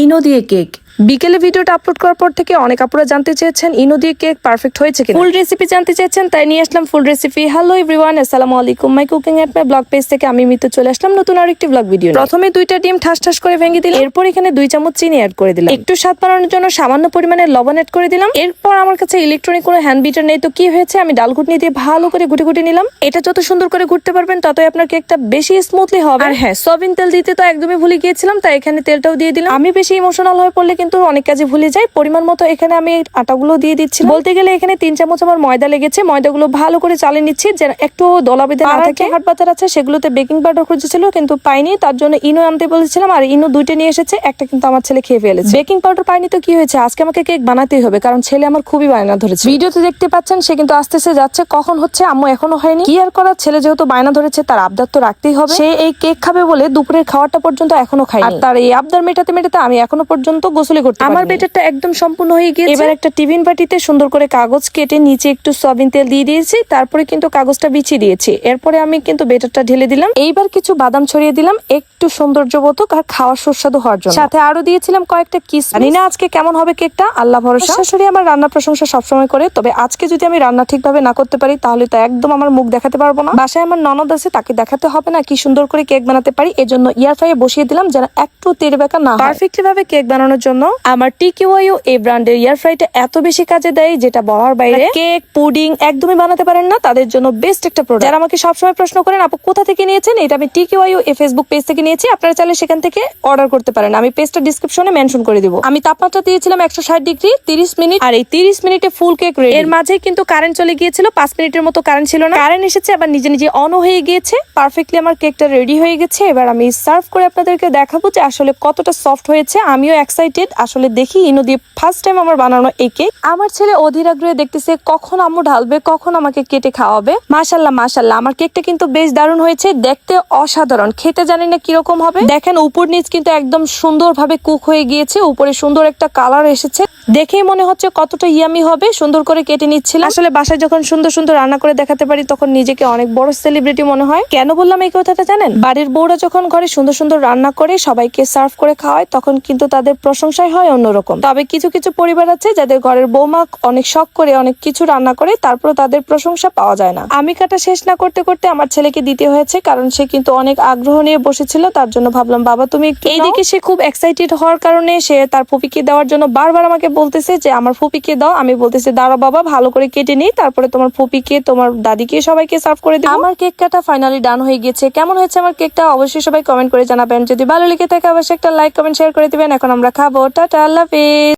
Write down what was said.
ইনো দিয়ে কেক। বিকেলে ভিডিওটা আপলোড করার পর থেকে অনেক আপুরা জানতে চেয়েছেন ইনো দিয়ে কেক পারফেক্ট হয়েছে কিনা, ফুল রেসিপি জানতে চেয়েছেন, তাই নিয়ে আসলাম ফুল রেসিপি। হ্যালো এভরিওয়ান, আসসালামু আলাইকুম। My cooking at my blog page থেকে আমি মিতু চলে আসলাম নতুন আরেকটি ব্লগ ভিডিও। প্রথমে 2টা ডিম ঠাস ঠাস করে ভেঙে দিলাম, এরপর এখানে 2 চামচ চিনি অ্যাড করে দিলাম, একটু স্বাদ বাড়ানোর জন্য সামান্য পরিমাণে লবণ অ্যাড করে দিলাম। এরপর আমার কাছে ইলেকট্রনিক কোনো হ্যান্ড বিটার নেই, তো কি হয়েছে আমি ডাল ঘুটনি দিয়ে ভালো করে গুটে গুটে নিলাম। এটা যত সুন্দর করে ঘুরতে পারবেন ততই আপনার কেকটা বেশি স্মুথলি হবে। আর হ্যাঁ, সয়াবিন তেল দিতে তো একদমই ভুলে গিয়েছিলাম, তাই এখানে তেলটাও দিয়ে দিলাম। আমি বেশি ইমোশনাল হয়ে পড়লে কিন্তু অনেক কাজে ভুলে যাই। পরিমাণ মতো এখানে আমি আটাগুলো দিয়ে দিচ্ছি, বলতে গেলে এখানে 3 চামচ আমার ময়দা লেগেছে। ময়দাগুলো ভালো করে চালিয়ে নিচ্ছি যেন একটু দলা বেঁধে না থাকে। হাট বাজার আছে সেগুলোতে বেকিং পাউডার খুঁজেছিল কিন্তু পাইনি, তার জন্য ইনো আনতে বলেছিলাম, আর ইনো 2টা নিয়ে এসেছে, একটা কিন্তু আমার ছেলে খেয়ে ফেলেছে। বেকিং পাউডার পাইনি তো কি হয়েছে, আজকে আমাকে কেক বানাতেই হবে কারণ ছেলে আমার খুবই বায়না ধরেছে। ভিডিওতে দেখতে পাচ্ছেন সে কিন্তু আসতেছে যাচ্ছে, কখন হচ্ছে আম্মু এখনো হয়নি। কি আর করার, ছেলে যেহেতু বায়না ধরেছে তার আবদার তো রাখতেই হবে। সে এই কেক খাবে বলে দুপুরের খাওয়াটা পর্যন্ত এখনো খায়নি, আর তার এই আবদার মেটাতে মেটাতে আমি এখনো পর্যন্ত গোসলে করতে পারিনি। আমার বেটারটা একদম সম্পূর্ণ হয়ে গিয়েছে। এবার একটা টিফিন বাটিতে সুন্দর করে কাগজ কেটে নিচে একটু সয়াবিন তেল দিয়ে দিয়েছি, তারপরে কিন্তু কাগজটা বিছিয়ে দিয়েছি। এরপরে আমি কিন্তু বেটারটা ঢেলে দিলাম। এইবার কিছু বাদাম ছড়িয়ে দিলাম একটু সৌন্দর্যবোধক আর খাওয়ার সুস্বাদু হওয়ার জন্য, সাথে আরো দিয়েছিলাম কয়েকটা কিসমিস। জানি না আজকে কেমন হবে কেকটা, আল্লাহ ভরসা। শাশুড়ি আমার রান্নার প্রশংসা সবসময় করে, তবে আজকে যদি আমি রান্না ঠিকভাবে না করতে পারি তাহলে তো একদম আমার মুখ দেখাতে পারবো না। বাসায় আমার ননদ আছে, তাকে দেখাতে হবে না কি সুন্দর করে কেক বানাতে পারি। এজন্য এয়ার ফ্রাইয়ে বসিয়ে দিলাম যেন একটু তেড়েবেঁকা না হয়। পারফেক্টলি ভাবে কেক বানানোর জন্য আমার টিকিওয়াইউ এই ব্র্যান্ডের এয়ার ফ্রাইটা এত বেশি কাজে দেয় যেটা বলার বাইরে। কেক পুডিং একদমই বানাতে পারেন না তাদের জন্য বেস্ট একটা প্রোডাক্ট। যারা আমাকে সবসময় প্রশ্ন করেন আপু কোথা থেকে নিয়েছেন, এটা আমি টিকিওয়াইউ এই ফেসবুক পেজ থেকে নিয়েছি। আপনারা চাইলে সেখান থেকে অর্ডার করতে পারেন, আমি পেজটা ডিসক্রিপশনে মেনশন করে দিব। আমি তাপমাত্রা দিয়েছিলাম 160 ডিগ্রি 30 মিনিট, আর এই 30 মিনিটে ফুল কেক রেডি। এর মাঝে কিন্তু কারেন্ট চলে গিয়েছিল, 5 মিনিটের মতো কারেন্ট ছিল না, কারেন্ট এসেছে আবার নিজে নিজে অনও হয়ে গিয়েছে। পারফেক্টলি আমার কেকটা রেডি হয়ে গেছে। এবার আমি সার্ভ করে আপনাদেরকে দেখাবো যে আসলে কতটা সফট হয়েছে। আমিও এক্সাইটেড, আসলে দেখি ইনো দিয়ে ফার্স্ট টাইম আমার বানানো এই কেক। আমার ছেলে অধীর আগ্রহে দেখতেছে কখন আম্মু ঢালবে, কখন আমাকে কেটে খাওয়াবে। মাশাল্লাহ মাশাল্লাহ, আমার কেকটা কিন্তু বেশ দারুণ হয়েছে, দেখতে অসাধারণ, খেতে জানি না কিরকম হবে। দেখেন উপর নিচ কিন্তু একদম সুন্দরভাবে কুক হয়ে গিয়েছে, উপরে সুন্দর একটা কালার এসেছে, দেখেই মনে হচ্ছে কতটা ইয়ামি হবে। সুন্দর করে কেটে নিচ্ছিলাম। আসলে বাসায় যখন সুন্দর সুন্দর রান্না করে দেখাতে পারি তখন নিজেকে অনেক বড় সেলিব্রিটি মনে হয়। কেন বললাম এই কথাটা জানেন, বাড়ির বউরা যখন ঘরে সুন্দর সুন্দর রান্না করে সবাইকে সার্ভ করে খাওয়ায় তখন কিন্তু তাদের প্রশংসাই হয় অন্যরকম। তবে কিছু কিছু পরিবার আছে যাদের ঘরের বৌমা অনেক শখ করে অনেক কিছু রান্না করে তারপর তাদের প্রশংসা পাওয়া যায় না। আমি কাটা শেষ না করতে করতে আমার ছেলেকে দিতে হয়েছে, কারণ সে কিন্তু অনেক আগ্রহ নিয়ে বসেছিল। তার জন্য ভাবলাম বাবা তুমি একটু। এইদিকে সে খুব এক্সাইটেড হওয়ার কারণে সে তার ফুপিকে দেওয়ার জন্য বারবার আমাকে বলতেছে যে আমার ফুপিকে দাও। আমি বলতেছি দাঁড়া বাবা, ভালো করে কেটে নিই, তারপরে তোমার ফুপিকে তোমার দাদিকে সবাইকে সার্ভ করে দিই। আমার কেক কাটা ফাইনালি ডান হয়ে গেছে। কেমন হয়েছে আমার কেকটা অবশ্যই সবাই কমেন্ট করে জানাবেন। যদি ভালো লেগে থাকে অবশ্যই একটা লাইক কমেন্ট শেয়ার করে দিবেন। এখন আমরা খাবো। টাটা, আল্লাহ হাফেজ।